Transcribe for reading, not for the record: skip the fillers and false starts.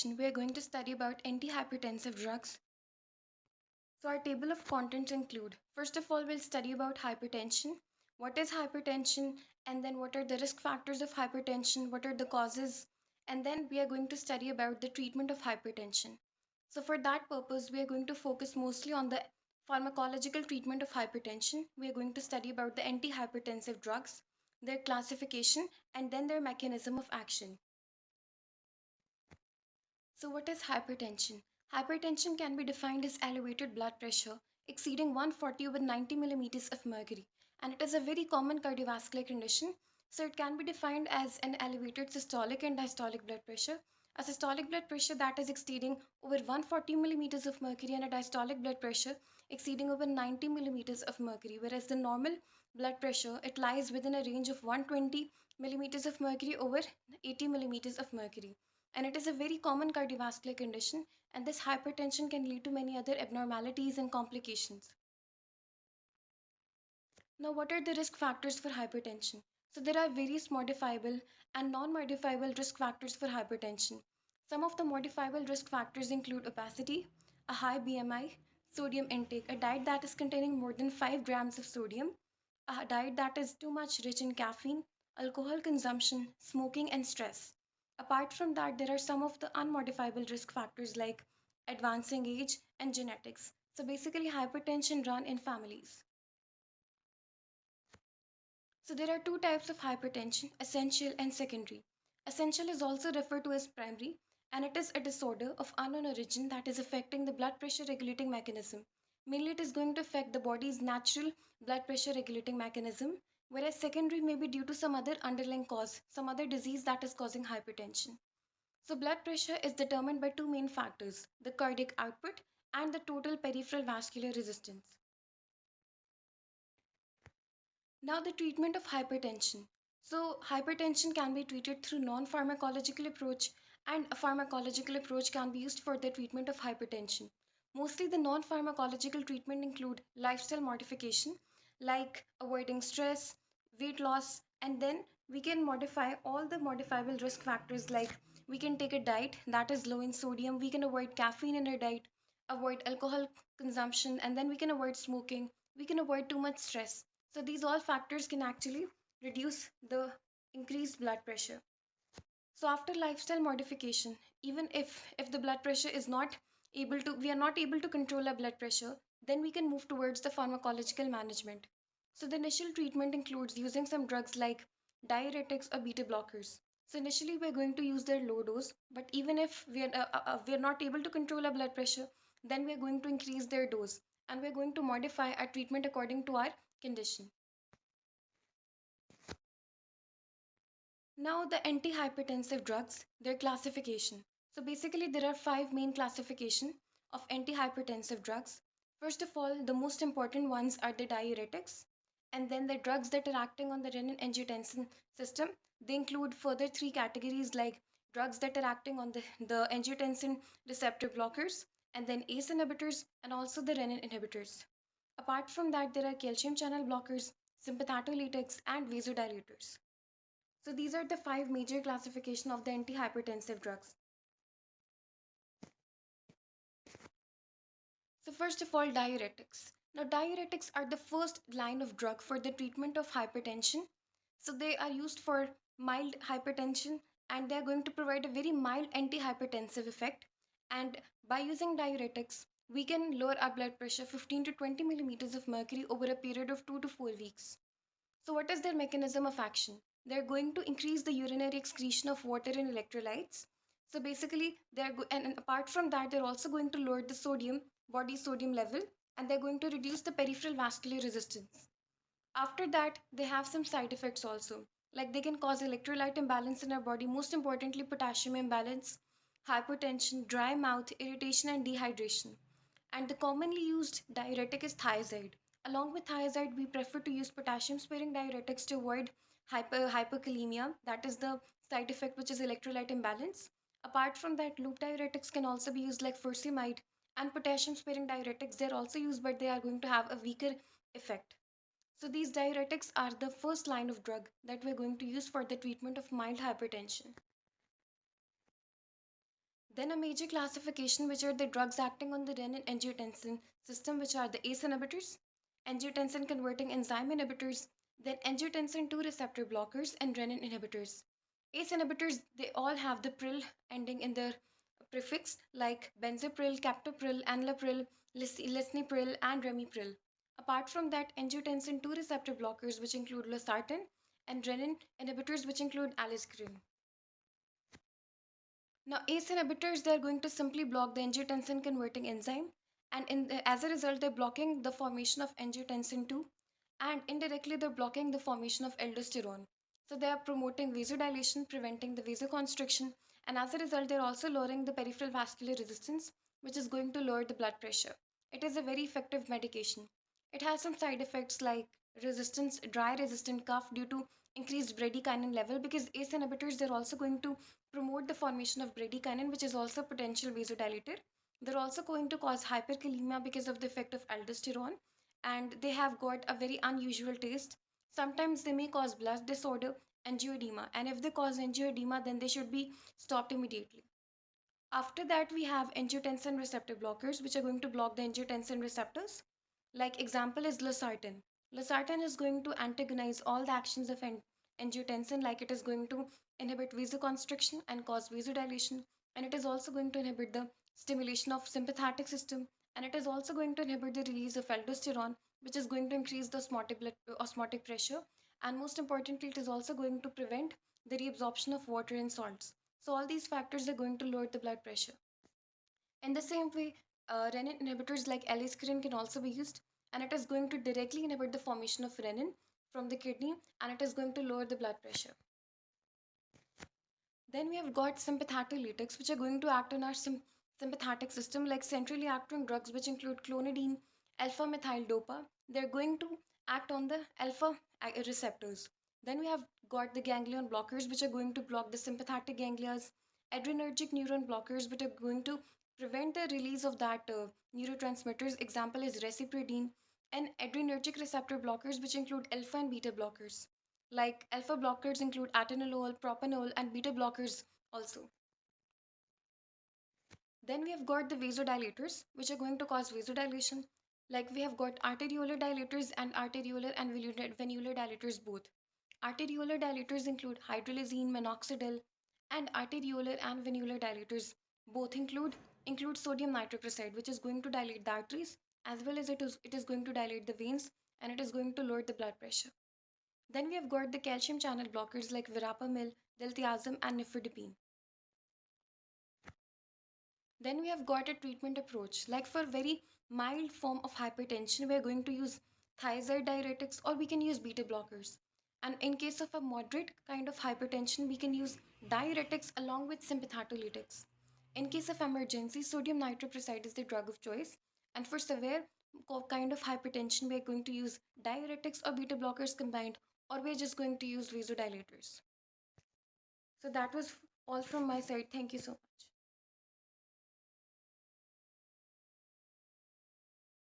session, we are going to study about antihypertensive drugs. So our table of contents include, first of all, we'll study about hypertension. What is hypertension? And then what are the risk factors of hypertension? What are the causes? And then we are going to study about the treatment of hypertension. So for that purpose, we are going to focus mostly on the pharmacological treatment of hypertension. We are going to study about the antihypertensive drugs, their classification, and then their mechanism of action. So, what is hypertension? Hypertension can be defined as elevated blood pressure exceeding 140 over 90 millimeters of mercury, and it is a very common cardiovascular condition. So, it can be defined as an elevated systolic and diastolic blood pressure. A systolic blood pressure that is exceeding over 140 millimeters of mercury, and a diastolic blood pressure exceeding over 90 millimeters of mercury, whereas the normal blood pressure it lies within a range of 120 millimeters of mercury over 80 millimeters of mercury, and it is a very common cardiovascular condition, and this hypertension can lead to many other abnormalities and complications. Now, what are the risk factors for hypertension? So there are various modifiable and non-modifiable risk factors for hypertension. Some of the modifiable risk factors include obesity, a high BMI, sodium intake, a diet that is containing more than 5 grams of sodium, a diet that is too much rich in caffeine, alcohol consumption, smoking, and stress. Apart from that, there are some of the unmodifiable risk factors like advancing age and genetics. So basically, hypertension run in families. So there are two types of hypertension, essential and secondary. Essential is also referred to as primary, and it is a disorder of unknown origin that is affecting the blood pressure regulating mechanism. Mainly it is going to affect the body's natural blood pressure regulating mechanism, whereas secondary may be due to some other underlying cause, some other disease that is causing hypertension. So blood pressure is determined by two main factors, the cardiac output and the total peripheral vascular resistance. Now, the treatment of hypertension. So, hypertension can be treated through non-pharmacological approach, and a pharmacological approach can be used for the treatment of hypertension. Mostly, the non-pharmacological treatment include lifestyle modification, like avoiding stress, weight loss, and then we can modify all the modifiable risk factors like we can take a diet that is low in sodium, we can avoid caffeine in our diet, avoid alcohol consumption, and then we can avoid smoking, we can avoid too much stress. So these all factors can actually reduce the increased blood pressure. So after lifestyle modification, even if the blood pressure is not able to we are not able to control our blood pressure, then we can move towards the pharmacological management. So the initial treatment includes using some drugs like diuretics or beta blockers. So initially we're going to use their low dose, but even if we are not able to control our blood pressure, then we are going to increase their dose, and we're going to modify our treatment according to our condition. Now, the antihypertensive drugs, their classification. So basically, there are five main classification of antihypertensive drugs. First of all, the most important ones are the diuretics, and then the drugs that are acting on the renin-angiotensin system. They include further three categories like drugs that are acting on the angiotensin receptor blockers, and then ACE inhibitors, and also the renin inhibitors. Apart from that, there are calcium channel blockers, sympathatolytics, and vasodilators. So these are the five major classification of the antihypertensive drugs. So first of all, diuretics. Now diuretics are the first line of drug for the treatment of hypertension. So they are used for mild hypertension, and they are going to provide a very mild antihypertensive effect. And by using diuretics, we can lower our blood pressure 15 to 20 millimeters of mercury over a period of 2 to 4 weeks. So, what is their mechanism of action? They're going to increase the urinary excretion of water and electrolytes. So, basically, and apart from that, they're also going to lower the body sodium level, and they're going to reduce the peripheral vascular resistance. After that, they have some side effects also, like they can cause electrolyte imbalance in our body, most importantly, potassium imbalance, hypertension, dry mouth, irritation, and dehydration. And the commonly used diuretic is thiazide. Along with thiazide, we prefer to use potassium sparing diuretics to avoid hyperkalemia, that is the side effect which is electrolyte imbalance. Apart from that, loop diuretics can also be used like furosemide, and potassium sparing diuretics, they're also used, but they are going to have a weaker effect. So these diuretics are the first line of drug that we're going to use for the treatment of mild hypertension. Then a major classification, which are the drugs acting on the renin-angiotensin system, which are the ACE inhibitors, angiotensin converting enzyme inhibitors, then angiotensin 2 receptor blockers, and renin inhibitors. ACE inhibitors, they all have the pril ending in their prefix, like benzapril, captopril, enalapril, lisinopril, and ramipril. Apart from that, angiotensin 2 receptor blockers, which include losartan, and renin inhibitors, which include aliskiren. Now, ACE inhibitors, they're going to simply block the angiotensin converting enzyme, and as a result, they're blocking the formation of angiotensin 2, and indirectly, they're blocking the formation of aldosterone. So, they are promoting vasodilation, preventing the vasoconstriction, and as a result, they're also lowering the peripheral vascular resistance, which is going to lower the blood pressure. It is a very effective medication. It has some side effects like resistance, dry resistant cough due to increased bradykinin level, because ACE inhibitors, they're also going to promote the formation of bradykinin, which is also a potential vasodilator. They're also going to cause hyperkalemia because of the effect of aldosterone, and they have got a very unusual taste. Sometimes they may cause blood disorder, angioedema, and if they cause angioedema, then they should be stopped immediately. After that, we have angiotensin receptor blockers, which are going to block the angiotensin receptors. Like example is losartan. Losartan is going to antagonize all the actions of angiotensin, like it is going to inhibit vasoconstriction and cause vasodilation, and it is also going to inhibit the stimulation of sympathetic system, and it is also going to inhibit the release of aldosterone, which is going to increase the osmotic pressure, and most importantly, it is also going to prevent the reabsorption of water and salts. So all these factors are going to lower the blood pressure. In the same way, renin inhibitors like aliskiren can also be used, and it is going to directly inhibit the formation of renin from the kidney, and it is going to lower the blood pressure. Then we have got sympathetolytics, which are going to act on our sympathetic system, like centrally acting drugs, which include clonidine, alpha methyl dopa. They're going to act on the alpha receptors. Then we have got the ganglion blockers, which are going to block the sympathetic ganglias, adrenergic neuron blockers, which are going to prevent the release of that neurotransmitters. Example is reciprocin, and adrenergic receptor blockers, which include alpha and beta blockers. Like alpha blockers include atenolol, propanol, and beta blockers also. Then we have got the vasodilators, which are going to cause vasodilation. Like we have got arteriolar dilators and arteriolar and venular dilators both. Arteriolar dilators include hydralazine, minoxidil, and arteriolar and venular dilators both include sodium nitric oxide, which is going to dilate the arteries, as well as it is going to dilate the veins, and it is going to lower the blood pressure. Then we have got the calcium channel blockers like verapamil, diltiazem, and nifedipine. Then we have got a treatment approach. Like for very mild form of hypertension, we are going to use thiazide diuretics, or we can use beta blockers. And in case of a moderate kind of hypertension, we can use diuretics along with sympathetolytics. In case of emergency, sodium nitroprusside is the drug of choice. And for severe kind of hypertension, we are going to use diuretics or beta blockers combined, or we're just going to use vasodilators. So that was all from my side. Thank you so much.